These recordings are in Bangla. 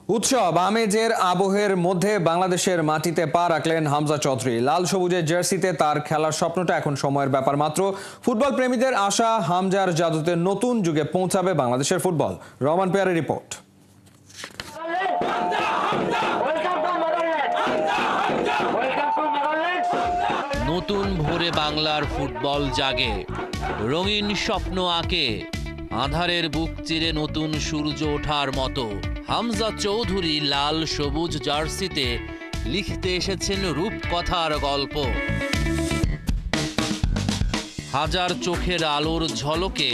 উৎসব আমেজের আবহের মধ্যে বাংলাদেশের মাটিতে পা রাখলেন হামজা চৌধুরী। লাল সবুজের জার্সিতে তার খেলার স্বপ্নটা এখন সময়ের ব্যাপার মাত্র। ফুটবল প্রেমীদের আশা, হামজার জাদুতে নতুন যুগে পৌঁছাবে বাংলাদেশের ফুটবল। রহমান পেয়ারের রিপোর্ট। নতুন ভোরে বাংলার ফুটবল জাগে, রঙিন স্বপ্ন আঁকে, আঁধারের বুক চিরে নতুন সূর্য ওঠার মতো হামজা চৌধুরী লাল সবুজ জার্সিতে লিখতে এসেছেন রূপকথার গল্প। হাজার চোখের আলোর ঝলকে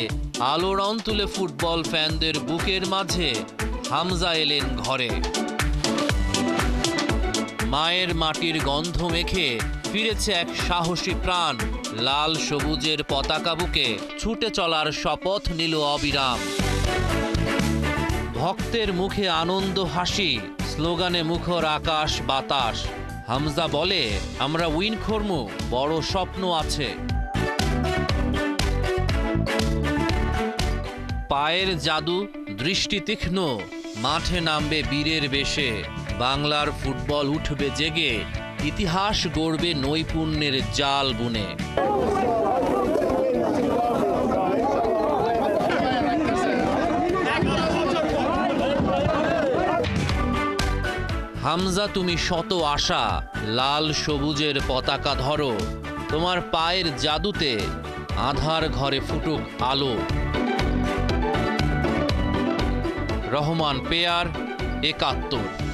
আলোড়ন তুলে ফুটবল ফ্যানদের বুকের মাঝে হামজা এলেন ঘরে। মায়ের মাটির গন্ধ মেখে ফিরেছে এক সাহসী প্রাণ। লাল সবুজের পতাকা বুকে ছুটে চলার শপথ নিল অবিরাম। ভক্তের মুখে আনন্দ হাসি, স্লোগানে মুখর আকাশ বাতাস। হামজা বলে, আমরা উইন করমু, বড় স্বপ্ন আছে। পায়ের জাদু, দৃষ্টি তীক্ষ্ণ, মাঠে নামবে বীরের বেশে। বাংলার ফুটবল উঠবে জেগে, ইতিহাস গড়বে নৈপুণ্যের জাল বুনে। হামজা, তুমি শত আশা, লাল সবুজের পতাকা ধরো। তোমার পায়ের জাদুতে আধার ঘরে ফুটুক আলো। রহমান পেয়ার, ৭১।